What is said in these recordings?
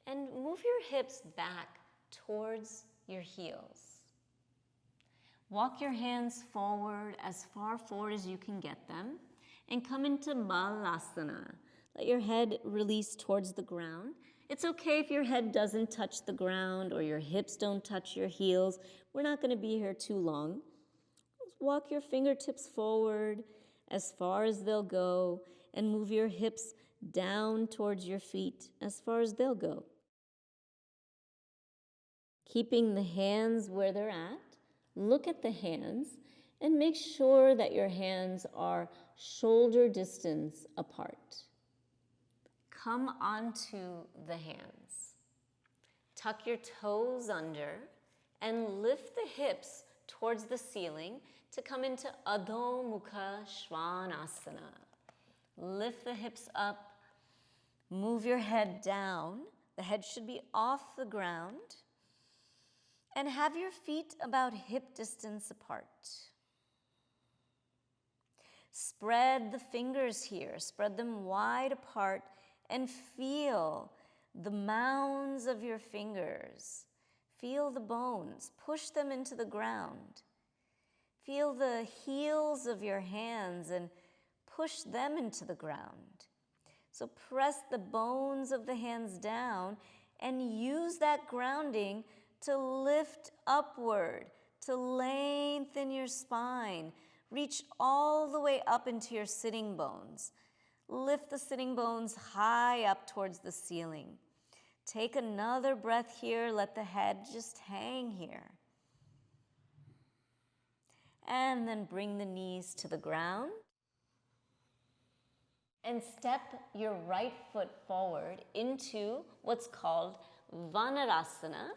And move your hips back towards your heels. Walk your hands forward, as far forward as you can get them, and come into Balasana. Let your head release towards the ground. It's okay if your head doesn't touch the ground or your hips don't touch your heels. We're not going to be here too long. Just walk your fingertips forward as far as they'll go and move your hips down towards your feet as far as they'll go. Keeping the hands where they're at, look at the hands and make sure that your hands are shoulder distance apart. Come onto the hands. Tuck your toes under and lift the hips towards the ceiling to come into Adho Mukha Svanasana. Lift the hips up, move your head down. The head should be off the ground. And have your feet about hip distance apart. Spread the fingers here, spread them wide apart, and feel the mounds of your fingers. Feel the bones, push them into the ground. Feel the heels of your hands and push them into the ground. So press the bones of the hands down and use that grounding to lift upward, to lengthen your spine. Reach all the way up into your sitting bones. Lift the sitting bones high up towards the ceiling. Take another breath here. Let the head just hang here. And then bring the knees to the ground. And step your right foot forward into what's called Vanarasana,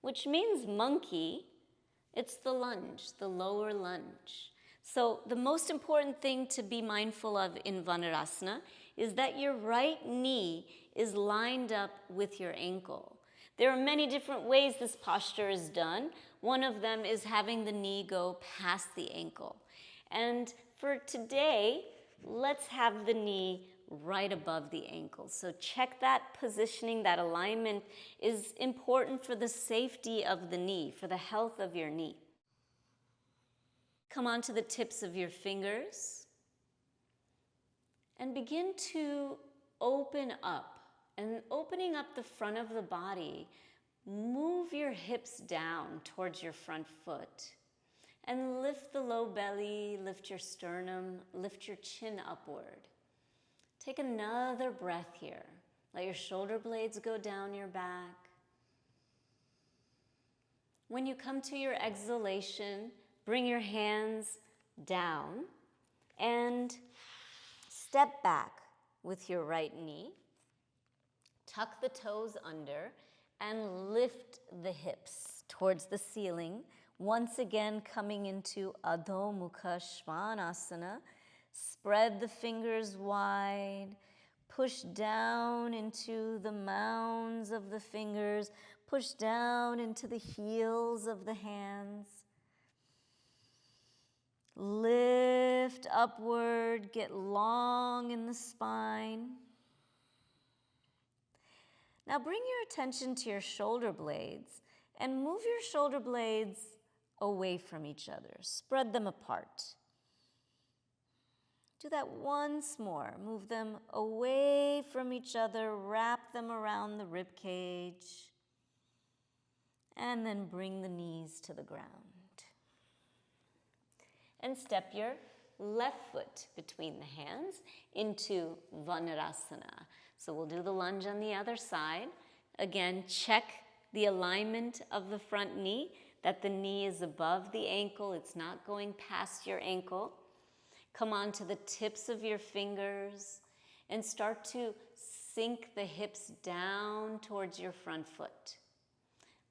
which means monkey. It's the lunge, the lower lunge. So the most important thing to be mindful of in Vanarasana is that your right knee is lined up with your ankle. There are many different ways this posture is done. One of them is having the knee go past the ankle. And for today, let's have the knee right above the ankle. So check that positioning, that alignment is important for the safety of the knee, for the health of your knee. Come onto the tips of your fingers and begin to open up. And opening up the front of the body, move your hips down towards your front foot and lift the low belly, lift your sternum, lift your chin upward. Take another breath here. Let your shoulder blades go down your back. When you come to your exhalation, bring your hands down and step back with your right knee. Tuck the toes under and lift the hips towards the ceiling. Once again, coming into Adho Mukha Svanasana. Spread the fingers wide. Push down into the mounds of the fingers. Push down into the heels of the hands. Lift upward. Get long in the spine. Now bring your attention to your shoulder blades and move your shoulder blades away from each other. Spread them apart. Do that once more. Move them away from each other. Wrap them around the rib cage. And then bring the knees to the ground. And step your left foot between the hands into Vanarasana. So we'll do the lunge on the other side. Again, check the alignment of the front knee, that the knee is above the ankle. It's not going past your ankle. Come on to the tips of your fingers and start to sink the hips down towards your front foot.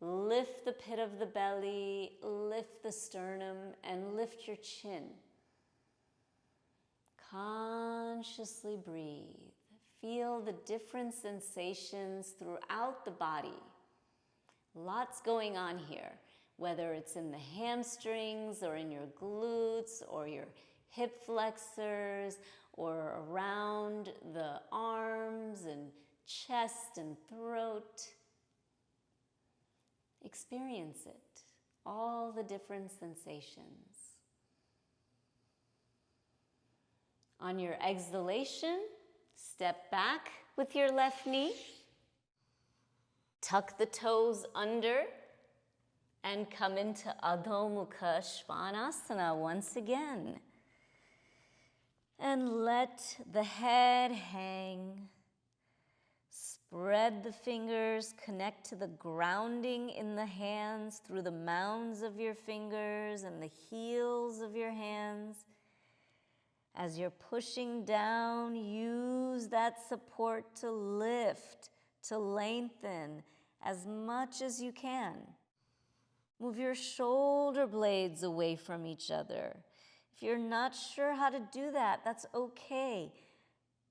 Lift the pit of the belly, lift the sternum, and lift your chin. Consciously breathe. Feel the different sensations throughout the body. Lots going on here, whether it's in the hamstrings or in your glutes or your hip flexors or around the arms and chest and throat. Experience it, all the different sensations. On your exhalation, step back with your left knee. Tuck the toes under and come into Adho Mukha Svanasana once again. And let the head hang. Spread the fingers, connect to the grounding in the hands through the mounds of your fingers and the heels of your hands. As you're pushing down, use that support to lift, to lengthen as much as you can. Move your shoulder blades away from each other. If you're not sure how to do that, that's okay.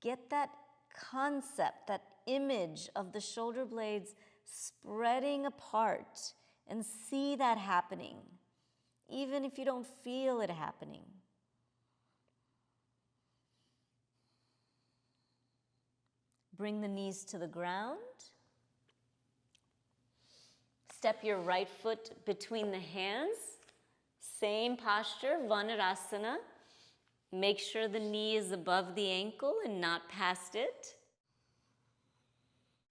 Get that concept, that image of the shoulder blades spreading apart and see that happening, even if you don't feel it happening. Bring the knees to the ground. Step your right foot between the hands. Same posture, Vanarasana. Make sure the knee is above the ankle and not past it.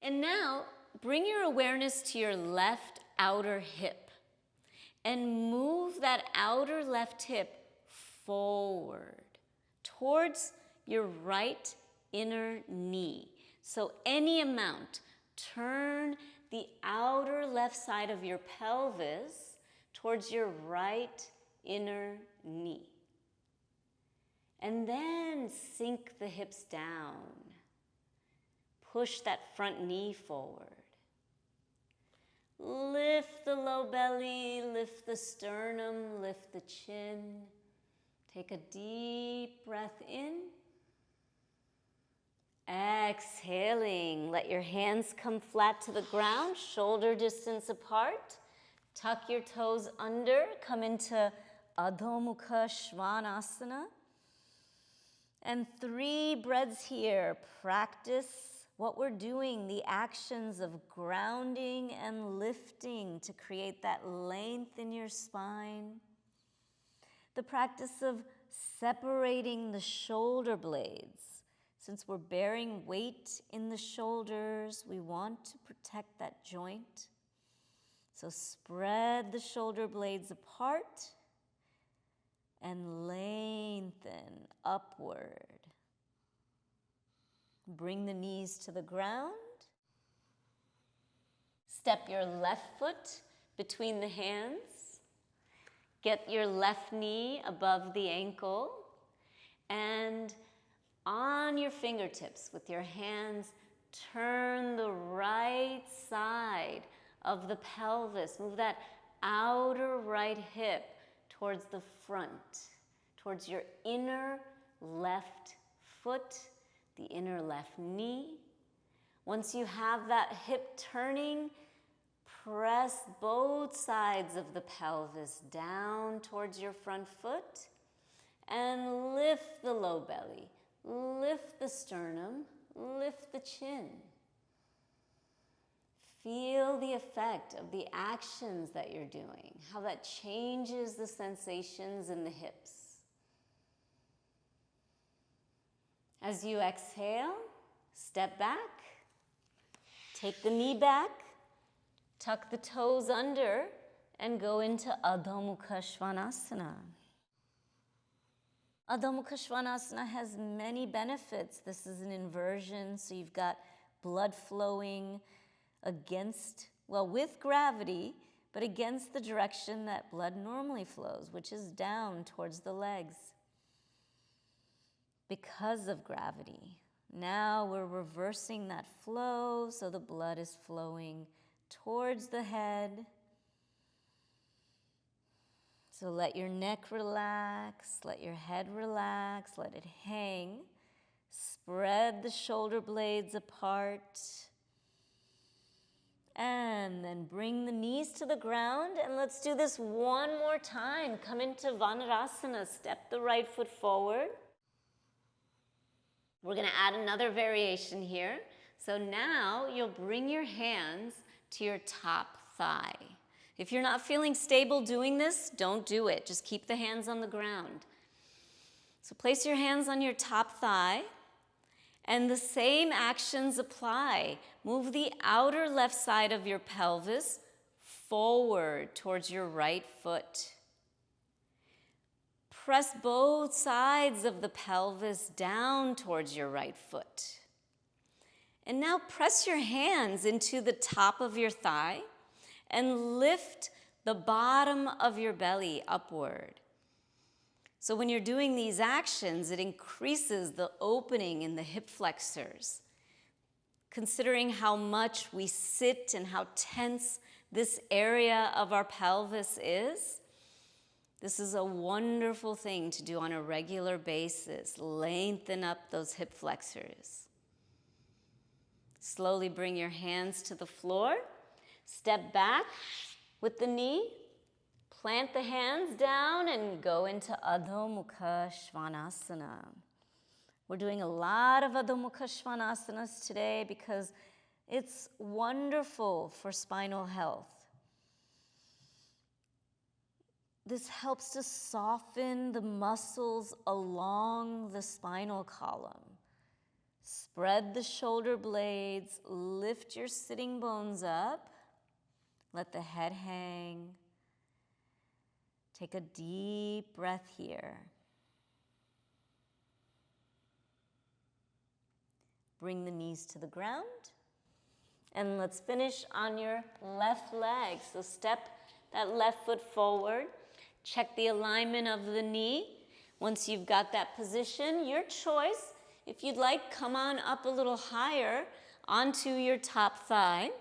And now, bring your awareness to your left outer hip and move that outer left hip forward towards your right inner knee. So any amount, turn the outer left side of your pelvis towards your right inner knee. And then sink the hips down. Push that front knee forward. Lift the low belly, lift the sternum, lift the chin. Take a deep breath in. Exhaling, let your hands come flat to the ground, shoulder distance apart. Tuck your toes under, come into Adho Mukha Svanasana. And 3 breaths here. Practice what we're doing, the actions of grounding and lifting to create that length in your spine. The practice of separating the shoulder blades. Since we're bearing weight in the shoulders, we want to protect that joint. So spread the shoulder blades apart and lengthen upward. Bring the knees to the ground. Step your left foot between the hands. Get your left knee above the ankle. And on your fingertips, with your hands, turn the right side of the pelvis. Move that outer right hip towards the front, towards your inner left foot, the inner left knee. Once you have that hip turning, press both sides of the pelvis down towards your front foot and lift the low belly. Lift the sternum, lift the chin. Feel the effect of the actions that you're doing, how that changes the sensations in the hips. As you exhale, step back, take the knee back, tuck the toes under, and go into Adho Mukha Svanasana. Adho Mukha Svanasana has many benefits. This is an inversion, so you've got blood flowing with gravity, but against the direction that blood normally flows, which is down towards the legs. Because of gravity. Now we're reversing that flow, so the blood is flowing towards the head. So let your neck relax, let your head relax, let it hang. Spread the shoulder blades apart. And then bring the knees to the ground, and let's do this one more time. Come into Vanarasana, step the right foot forward. We're gonna add another variation here. So now you'll bring your hands to your top thigh. If you're not feeling stable doing this, don't do it. Just keep the hands on the ground. So place your hands on your top thigh, and the same actions apply. Move the outer left side of your pelvis forward towards your right foot. Press both sides of the pelvis down towards your right foot. And now press your hands into the top of your thigh and lift the bottom of your belly upward. So when you're doing these actions, it increases the opening in the hip flexors. Considering how much we sit and how tense this area of our pelvis is, this is a wonderful thing to do on a regular basis. Lengthen up those hip flexors. Slowly bring your hands to the floor. Step back with the knee. Plant the hands down and go into Adho Mukha Svanasana. We're doing a lot of Adho Mukha Svanasanas today because it's wonderful for spinal health. This helps to soften the muscles along the spinal column. Spread the shoulder blades, lift your sitting bones up, let the head hang. Take a deep breath here. Bring the knees to the ground. And let's finish on your left leg. So step that left foot forward. Check the alignment of the knee. Once you've got that position, your choice. If you'd like, come on up a little higher onto your top thigh.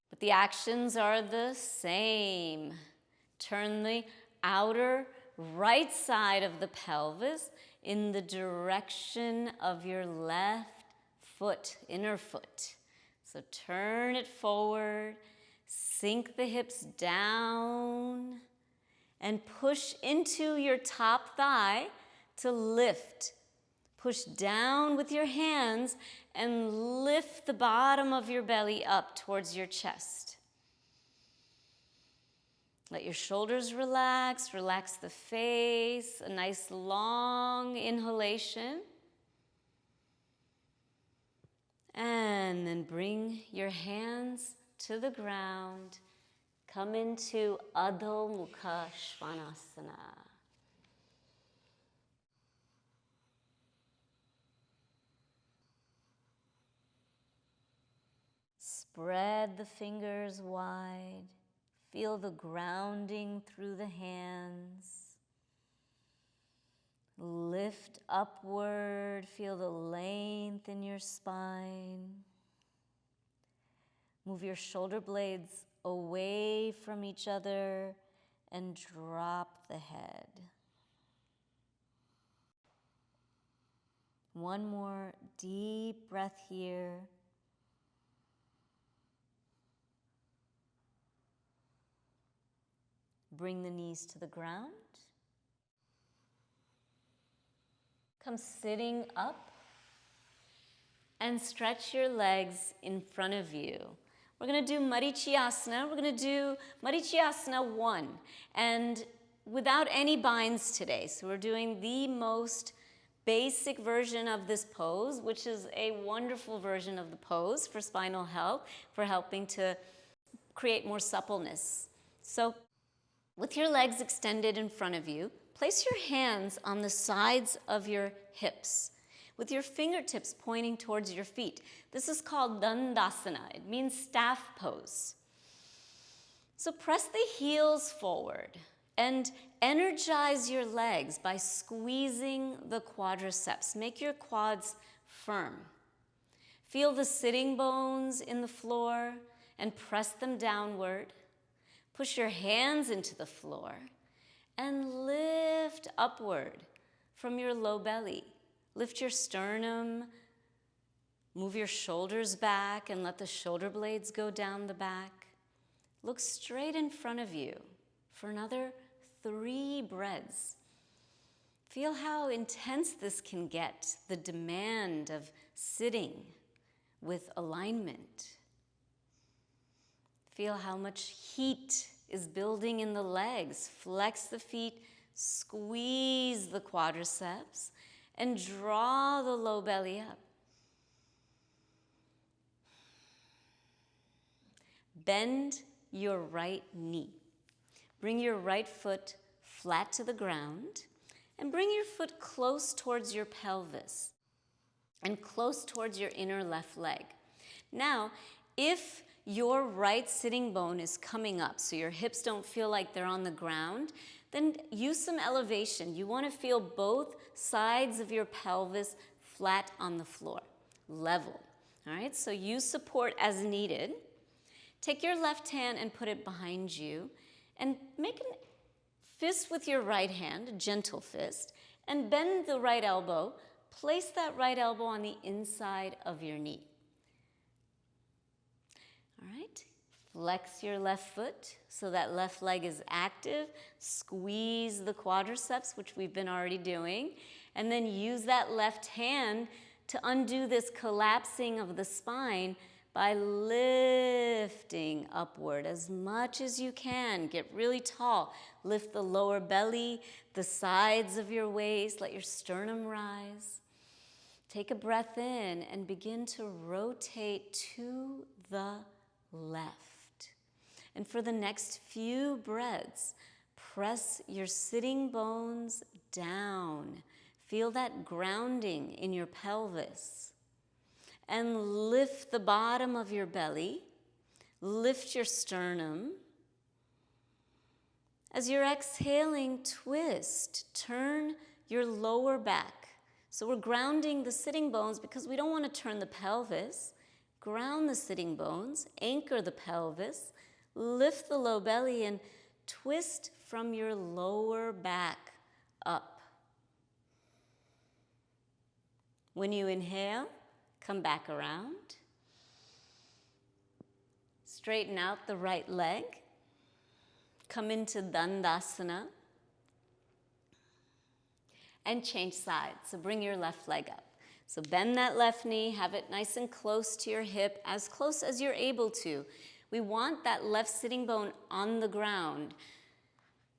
But the actions are the same. Turn the outer right side of the pelvis in the direction of your left foot, inner foot. So turn it forward, sink the hips down, and push into your top thigh to lift. Push down with your hands and lift the bottom of your belly up towards your chest. Let your shoulders relax, relax the face, a nice long inhalation. And then bring your hands to the ground. Come into Adho Mukha Svanasana. Spread the fingers wide. Feel the grounding through the hands. Lift upward. Feel the length in your spine. Move your shoulder blades away from each other and drop the head. One more deep breath here. Bring the knees to the ground. Come sitting up and stretch your legs in front of you. We're going to do Marichyasana. We're going to do Marichyasana 1 and without any binds today. So we're doing the most basic version of this pose, which is a wonderful version of the pose for spinal health, for helping to create more suppleness. So with your legs extended in front of you, place your hands on the sides of your hips with your fingertips pointing towards your feet. This is called Dandasana. It means staff pose. So press the heels forward and energize your legs by squeezing the quadriceps. Make your quads firm. Feel the sitting bones in the floor and press them downward. Push your hands into the floor and lift upward from your low belly. Lift your sternum, move your shoulders back and let the shoulder blades go down the back. Look straight in front of you for another 3 breaths. Feel how intense this can get, the demand of sitting with alignment. Feel how much heat is building in the legs. Flex the feet, squeeze the quadriceps, and draw the low belly up. Bend your right knee. Bring your right foot flat to the ground and bring your foot close towards your pelvis and close towards your inner left leg. Now, if your right sitting bone is coming up, so your hips don't feel like they're on the ground, then use some elevation. You want to feel both sides of your pelvis flat on the floor, level. All right, so use support as needed. Take your left hand and put it behind you and make a fist with your right hand, a gentle fist, and bend the right elbow. Place that right elbow on the inside of your knee. All right, flex your left foot so that left leg is active. Squeeze the quadriceps, which we've been already doing, and then use that left hand to undo this collapsing of the spine by lifting upward as much as you can. Get really tall. Lift the lower belly, the sides of your waist. Let your sternum rise. Take a breath in and begin to rotate to the left. And for the next few breaths, press your sitting bones down. Feel that grounding in your pelvis. And lift the bottom of your belly. Lift your sternum. As you're exhaling, twist. Turn your lower back. So we're grounding the sitting bones because we don't want to turn the pelvis. Ground the sitting bones. Anchor the pelvis. Lift the low belly and twist from your lower back up. When you inhale, come back around. Straighten out the right leg. Come into Dandasana. And change sides. So bring your left leg up. So bend that left knee. Have it nice and close to your hip, as close as you're able to. We want that left sitting bone on the ground.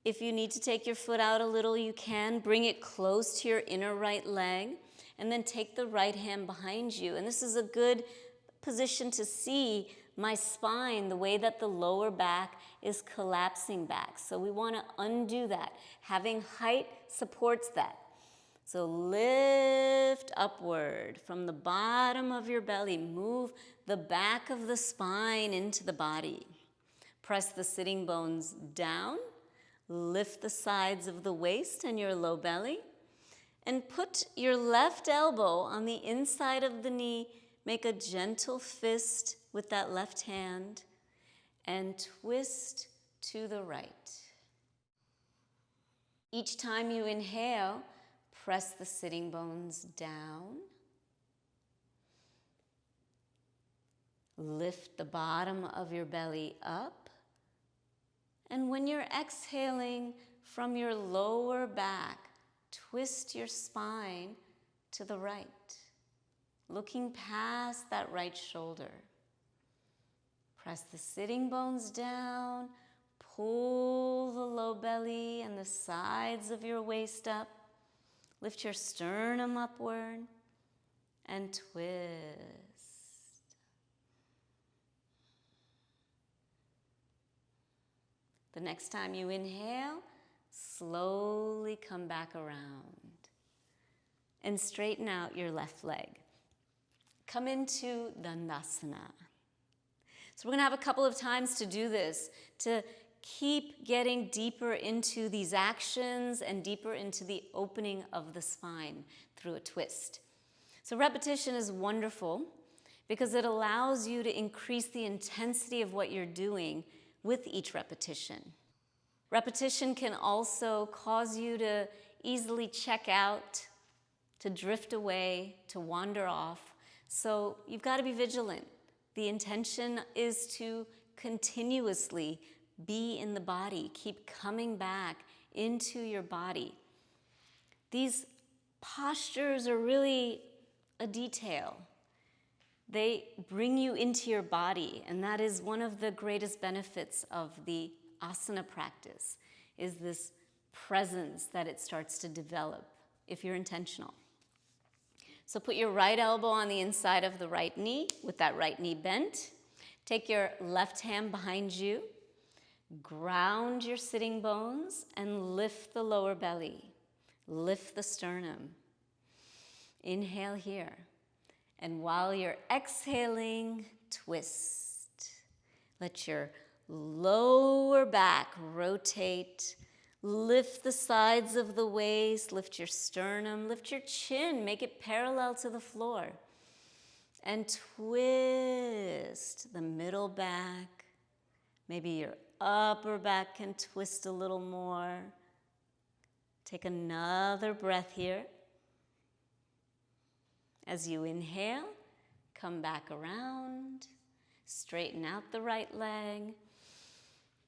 If you need to take your foot out a little, you can. Bring it close to your inner right leg. And then take the right hand behind you. And this is a good position to see my spine, the way that the lower back is collapsing back. So we want to undo that. Having height supports that. So lift upward from the bottom of your belly. Move the back of the spine into the body. Press the sitting bones down. Lift the sides of the waist and your low belly. And put your left elbow on the inside of the knee. Make a gentle fist with that left hand and twist to the right. Each time you inhale, press the sitting bones down. Lift the bottom of your belly up. And when you're exhaling from your lower back, twist your spine to the right, looking past that right shoulder. Press the sitting bones down, pull the low belly and the sides of your waist up, lift your sternum upward, and twist. The next time you inhale, slowly come back around and straighten out your left leg. Come into Dandasana. So we're going to have a couple of times to do this, to keep getting deeper into these actions and deeper into the opening of the spine through a twist. So repetition is wonderful because it allows you to increase the intensity of what you're doing with each repetition. Repetition can also cause you to easily check out, to drift away, to wander off. So you've got to be vigilant. The intention is to continuously be in the body, keep coming back into your body. These postures are really a detail. They bring you into your body, and that is one of the greatest benefits of the asana practice, is this presence that it starts to develop if you're intentional. So put your right elbow on the inside of the right knee with that right knee bent. Take your left hand behind you, ground your sitting bones, and lift the lower belly. Lift the sternum. Inhale here. And while you're exhaling, twist. Let your lower back rotate. Lift the sides of the waist, lift your sternum, lift your chin, make it parallel to the floor. And twist the middle back. Maybe your upper back can twist a little more. Take another breath here. As you inhale, come back around, straighten out the right leg.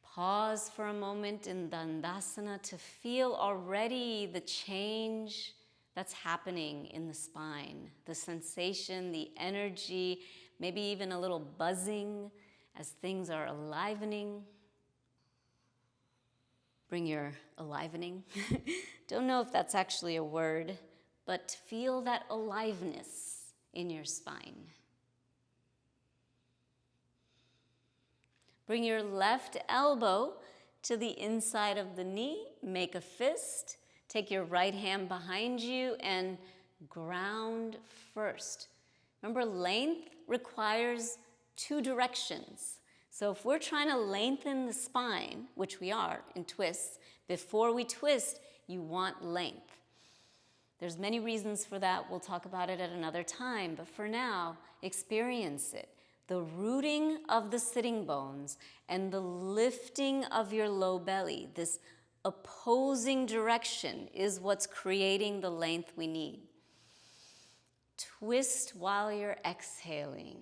Pause for a moment in Dandasana to feel already the change that's happening in the spine, the sensation, the energy, maybe even a little buzzing as things are alivening. Bring your alivening. Don't know if that's actually a word, but feel that aliveness in your spine. Bring your left elbow to the inside of the knee, make a fist. Take your right hand behind you and ground first. Remember, length requires two directions. So if we're trying to lengthen the spine, which we are in twists, before we twist, you want length. There's many reasons for that. We'll talk about it at another time, but for now, experience it. The rooting of the sitting bones and the lifting of your low belly, this opposing direction, is what's creating the length we need. Twist while you're exhaling.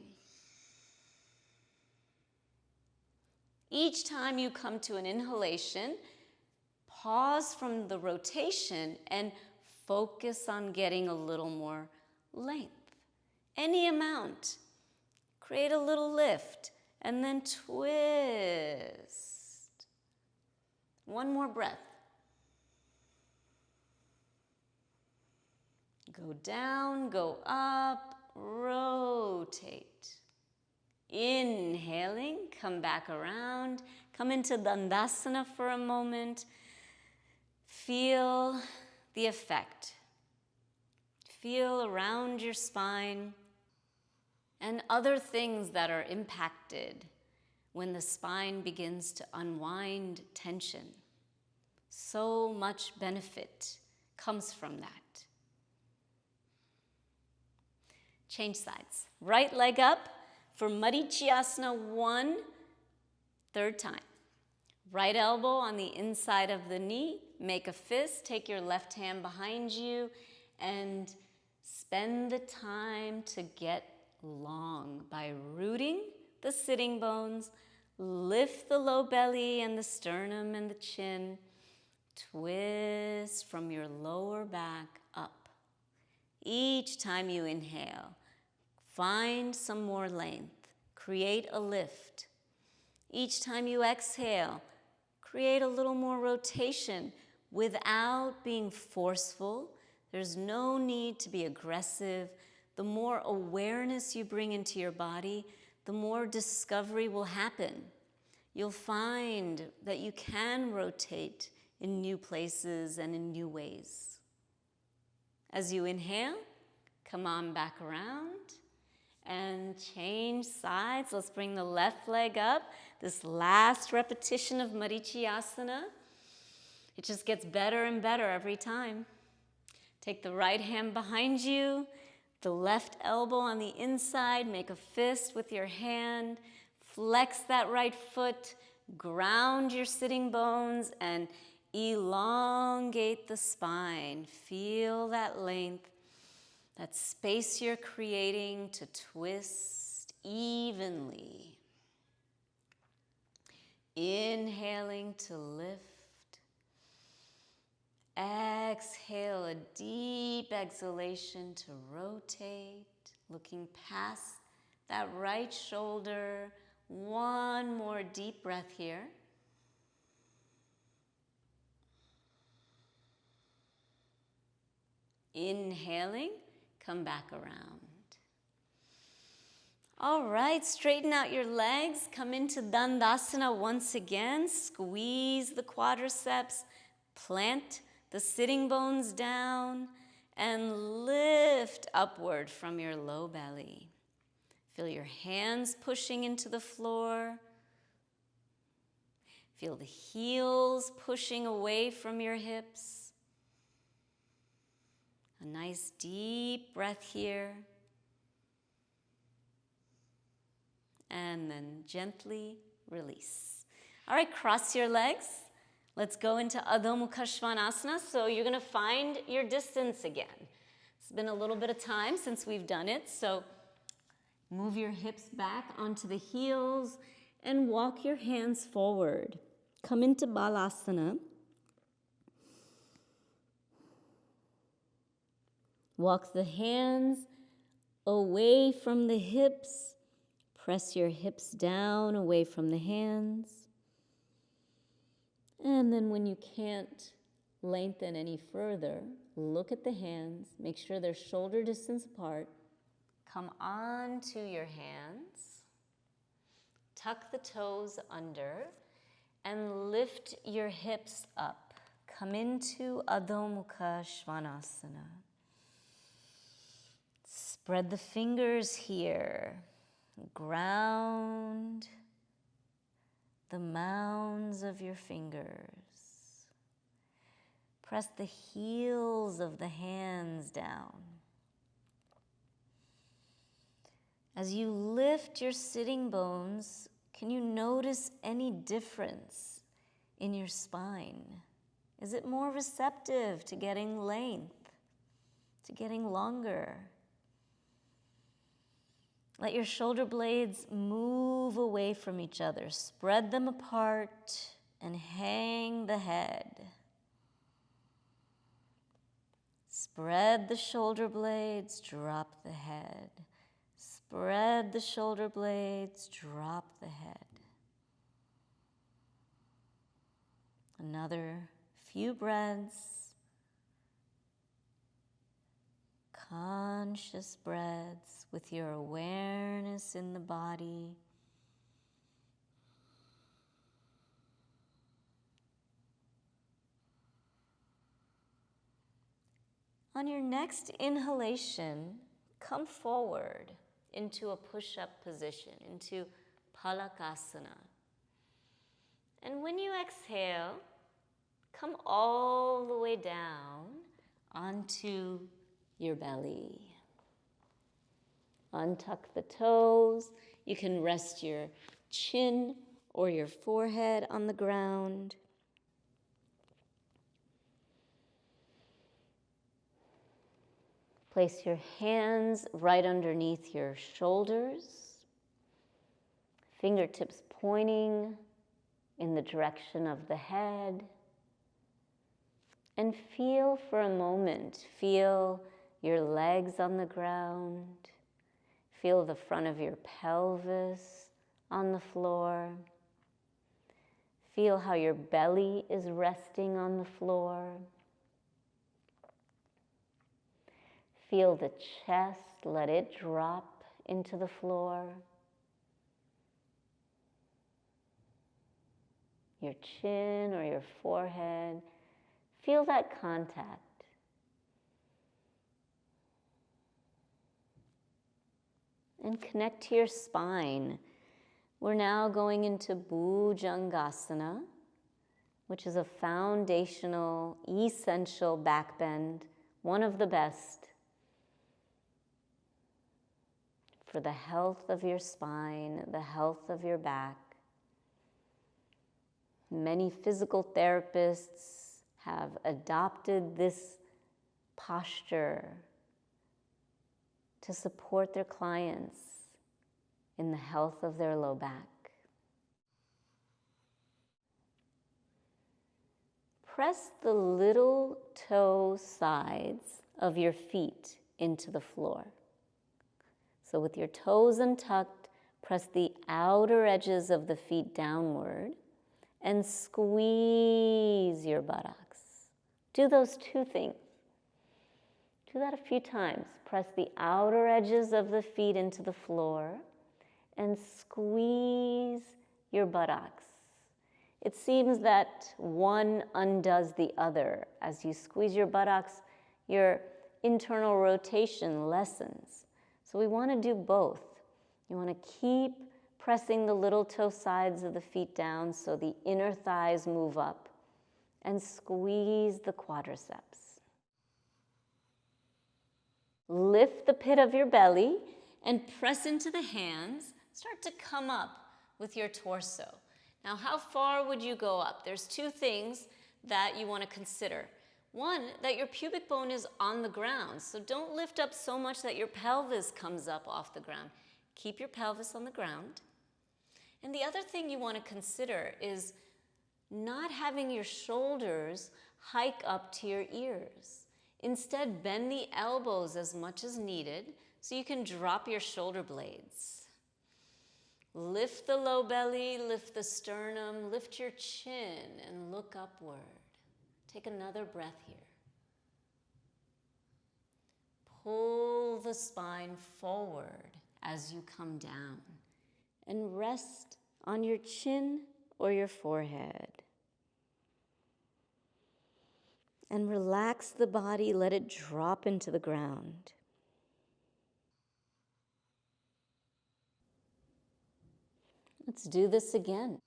Each time you come to an inhalation, pause from the rotation and focus on getting a little more length. Any amount. Create a little lift, and then twist. One more breath. Go down, go up, rotate. Inhaling, come back around. Come into Dandasana for a moment. Feel the effect. Feel around your spine and other things that are impacted when the spine begins to unwind tension. So much benefit comes from that. Change sides. Right leg up for Marichyasana I, third time. Right elbow on the inside of the knee. Make a fist. Take your left hand behind you and spend the time to get long by rooting the sitting bones. Lift the low belly and the sternum and the chin. Twist from your lower back up. Each time you inhale, find some more length. Create a lift. Each time you exhale, create a little more rotation without being forceful. There's no need to be aggressive. The more awareness you bring into your body, the more discovery will happen. You'll find that you can rotate in new places and in new ways. As you inhale, come on back around and change sides. Let's bring the left leg up. This last repetition of Marichyasana. It just gets better and better every time. Take the right hand behind you, the left elbow on the inside, make a fist with your hand, flex that right foot, ground your sitting bones, and elongate the spine. Feel that length, that space you're creating to twist evenly. Inhaling to lift. Exhale, a deep exhalation to rotate, looking past that right shoulder. One more deep breath here. Inhaling, come back around. All right, straighten out your legs. Come into Dandasana once again. Squeeze the quadriceps. Plant the sitting bones down and lift upward from your low belly. Feel your hands pushing into the floor. Feel the heels pushing away from your hips. A nice deep breath here. And then gently release. All right, cross your legs. Let's go into Adho Mukha Svanasana. So you're going to find your distance again. It's been a little bit of time since we've done it. So move your hips back onto the heels and walk your hands forward. Come into Balasana. Walk the hands away from the hips. Press your hips down away from the hands. And then when you can't lengthen any further, look at the hands. Make sure they're shoulder distance apart. Come onto your hands. Tuck the toes under and lift your hips up. Come into Adho Mukha Svanasana. Spread the fingers here. Ground the mounds of your fingers. Press the heels of the hands down. As you lift your sitting bones, can you notice any difference in your spine? Is it more receptive to getting length, to getting longer? Let your shoulder blades move away from each other. Spread them apart and hang the head. Spread the shoulder blades, drop the head. Spread the shoulder blades, drop the head. Another few breaths. Conscious breaths with your awareness in the body. On your next inhalation, come forward into a push-up position, into Palakasana. And when you exhale, come all the way down onto your belly. Untuck the toes. You can rest your chin or your forehead on the ground. Place your hands right underneath your shoulders. Fingertips pointing in the direction of the head. And feel for a moment, feel your legs on the ground. Feel the front of your pelvis on the floor. Feel how your belly is resting on the floor. Feel the chest, let it drop into the floor. Your chin or your forehead, feel that contact. And connect to your spine. We're now going into Bhujangasana, which is a foundational, essential backbend, one of the best for the health of your spine, the health of your back. Many physical therapists have adopted this posture to support their clients in the health of their low back. press the little toe sides of your feet into the floor. So with your toes untucked, press the outer edges of the feet downward and squeeze your buttocks. Do those two things. Do that a few times. Press the outer edges of the feet into the floor and squeeze your buttocks. It seems that one undoes the other. As you squeeze your buttocks, your internal rotation lessens. So we want to do both. You want to keep pressing the little toe sides of the feet down so the inner thighs move up, and squeeze the quadriceps. Lift the pit of your belly and press into the hands. Start to come up with your torso. Now, how far would you go up? There's two things that you want to consider. One, that your pubic bone is on the ground, so don't lift up so much that your pelvis comes up off the ground. Keep your pelvis on the ground. And the other thing you want to consider is not having your shoulders hike up to your ears. Instead, bend the elbows as much as needed so you can drop your shoulder blades. Lift the low belly, lift the sternum, lift your chin, and look upward. Take another breath here. Pull the spine forward as you come down, and rest on your chin or your forehead. And relax the body, let it drop into the ground. Let's do this again.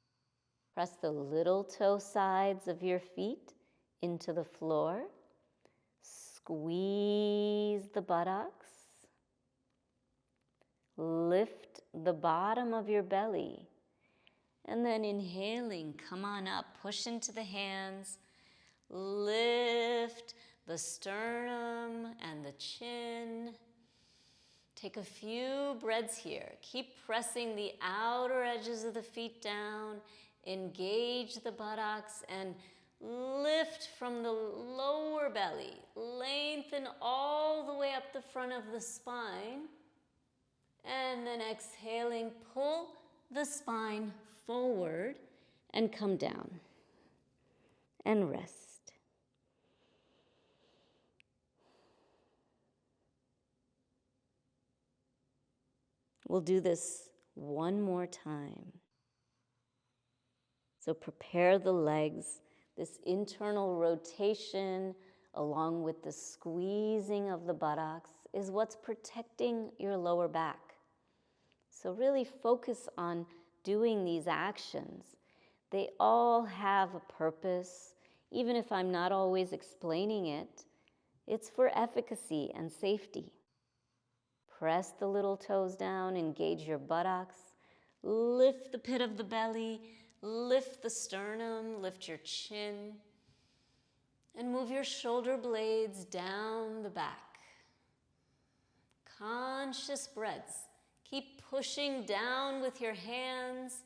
Press the little toe sides of your feet into the floor. Squeeze the buttocks. Lift the bottom of your belly. And then inhaling, come on up, push into the hands. Lift the sternum and the chin. Take a few breaths here. Keep pressing the outer edges of the feet down. Engage the buttocks and lift from the lower belly. Lengthen all the way up the front of the spine. And then exhaling, pull the spine forward and come down. And rest. We'll do this one more time. So prepare the legs. This internal rotation along with the squeezing of the buttocks is what's protecting your lower back. So really focus on doing these actions. They all have a purpose. Even if I'm not always explaining it, it's for efficacy and safety. Press the little toes down, engage your buttocks, lift the pit of the belly, lift the sternum, lift your chin, and move your shoulder blades down the back. Conscious breaths. Keep pushing down with your hands.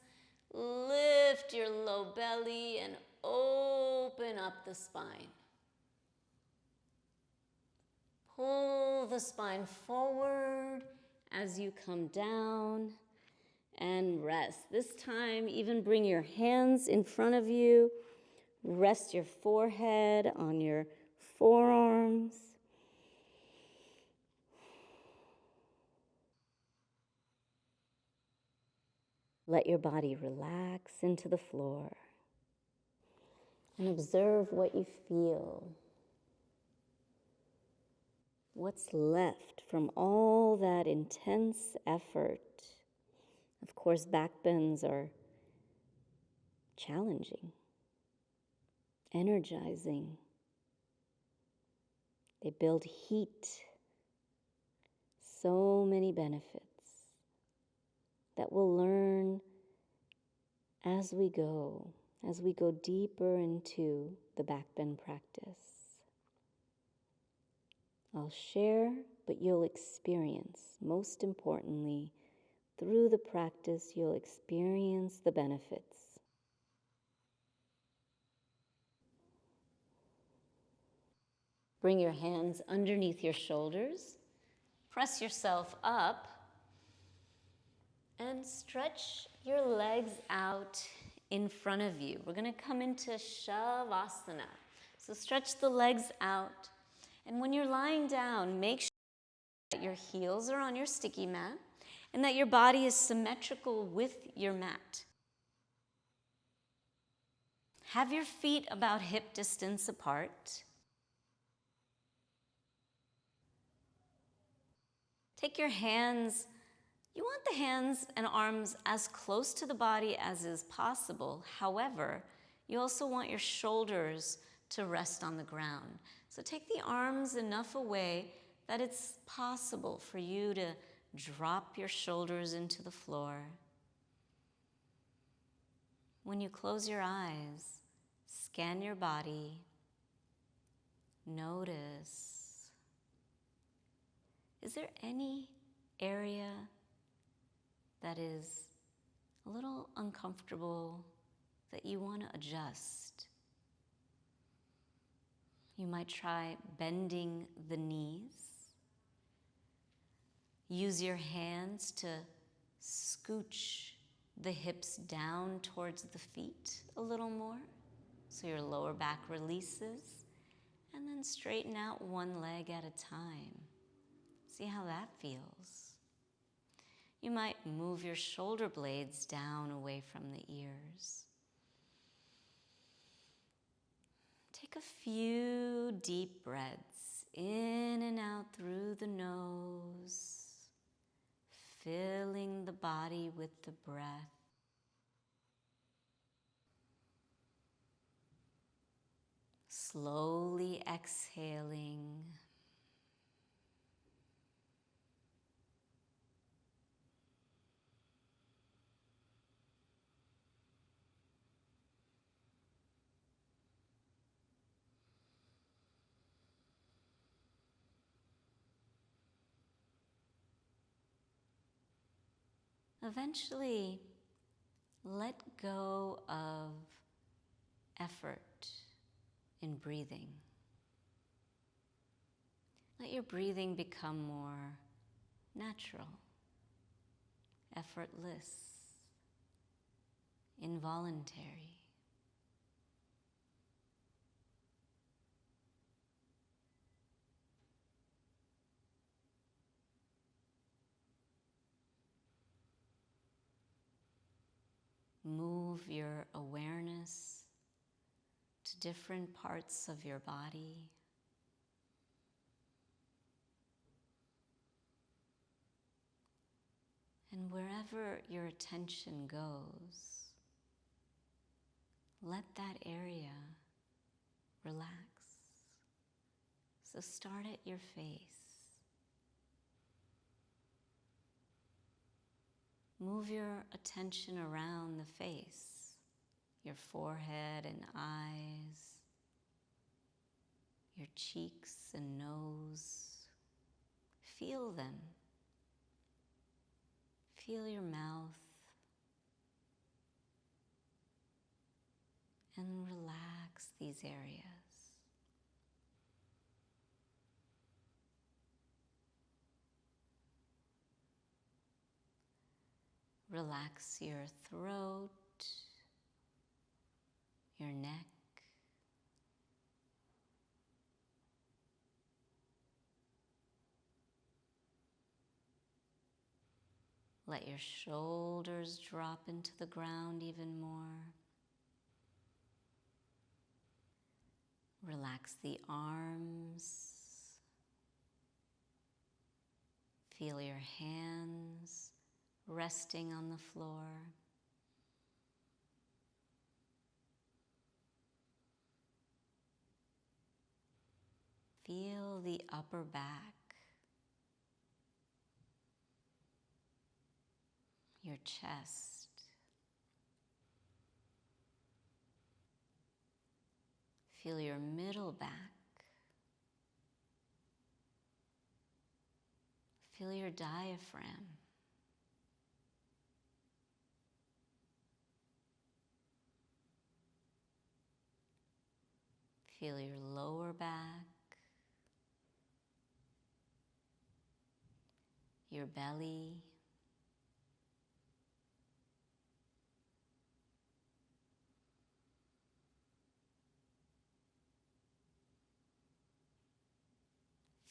Lift your low belly and open up the spine. Pull the spine forward as you come down and rest. This time, even bring your hands in front of you. Rest your forehead on your forearms. Let your body relax into the floor and observe what you feel. What's left from all that intense effort? Of course, backbends are challenging, energizing. They build heat. So many benefits that we'll learn as we go deeper into the backbend practice. I'll share, but you'll experience. Most importantly, through the practice, you'll experience the benefits. Bring your hands underneath your shoulders. Press yourself up and stretch your legs out in front of you. We're going to come into Shavasana. So stretch the legs out. And when you're lying down, make sure that your heels are on your sticky mat and that your body is symmetrical with your mat. Have your feet about hip distance apart. Take your hands, you want the hands and arms as close to the body as is possible. However, you also want your shoulders to rest on the ground. So take the arms enough away that it's possible for you to drop your shoulders into the floor. When you close your eyes, scan your body. Notice, is there any area that is a little uncomfortable that you want to adjust? You might try bending the knees. Use your hands to scooch the hips down towards the feet a little more so your lower back releases, and then straighten out one leg at a time. See how that feels. You might move your shoulder blades down away from the ears. Take a few deep breaths in and out through the nose, filling the body with the breath. Slowly exhaling. Eventually, let go of effort in breathing. Let your breathing become more natural, effortless, involuntary. Move your awareness to different parts of your body. And wherever your attention goes, let that area relax. So start at your face. Move your attention around the face, your forehead and eyes, your cheeks and nose. Feel them. Feel your mouth and relax these areas. Relax your throat, your neck. Let your shoulders drop into the ground even more. Relax the arms. Feel your hands resting on the floor. Feel the upper back, your chest. Feel your middle back. Feel your diaphragm. Feel your lower back, your belly.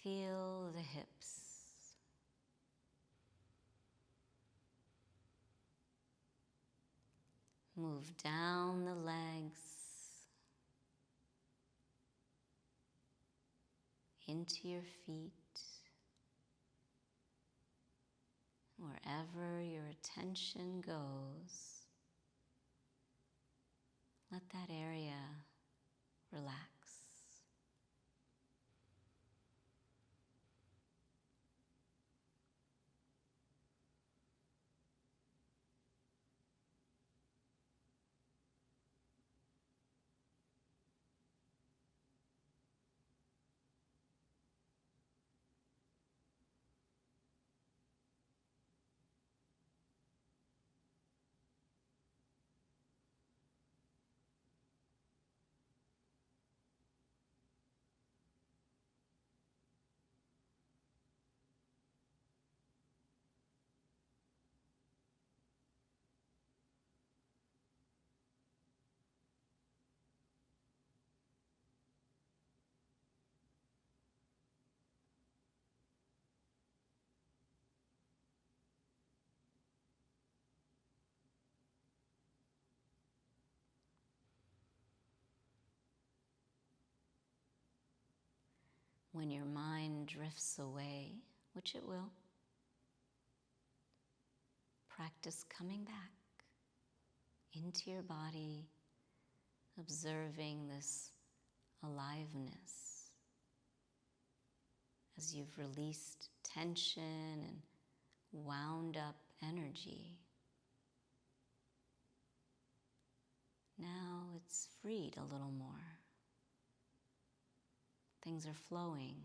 Feel the hips. Move down the legs into your feet. Wherever your attention goes, let that area relax. When your mind drifts away, which it will, practice coming back into your body, observing this aliveness as you've released tension and wound up energy. Now it's freed a little more. Things are flowing.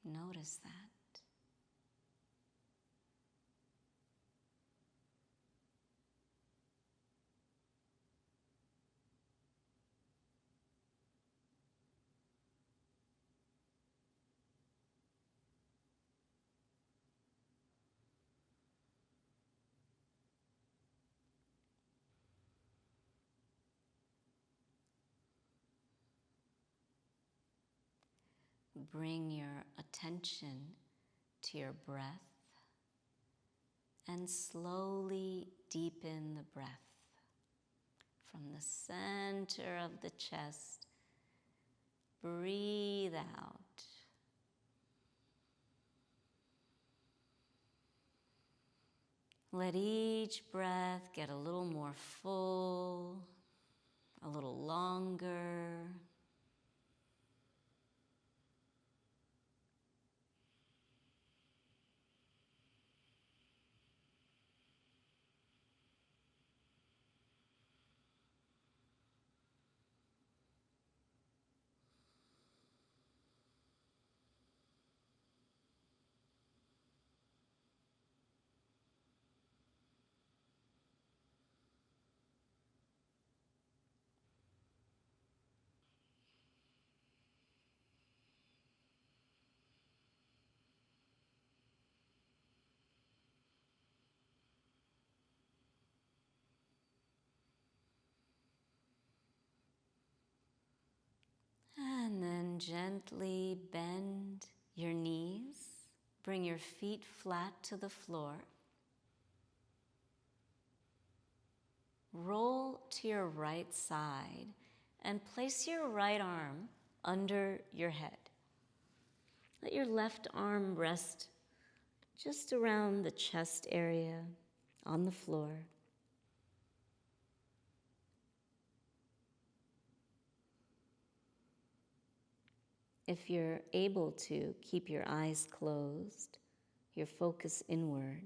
Notice that. Bring your attention to your breath and slowly deepen the breath from the center of the chest. Breathe out. Let each breath get a little more full, a little longer. And then gently bend your knees. Bring your feet flat to the floor. Roll to your right side and place your right arm under your head. Let your left arm rest just around the chest area on the floor. If you're able to, keep your eyes closed, your focus inward.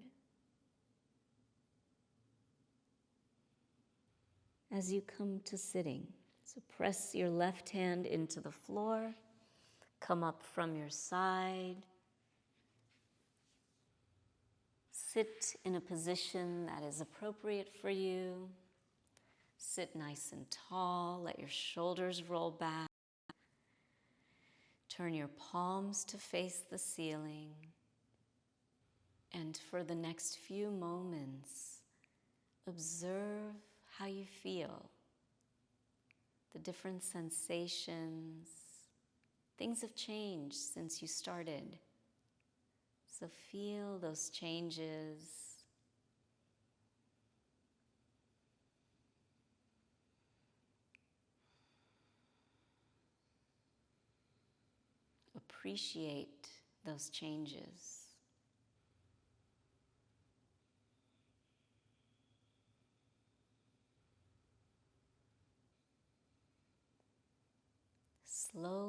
As you come to sitting, so press your left hand into the floor, come up from your side, sit in a position that is appropriate for you. Sit nice and tall, let your shoulders roll back. Turn your palms to face the ceiling. And for the next few moments, observe how you feel, the different sensations. Things have changed since you started, so feel those changes. Appreciate those changes. Slowly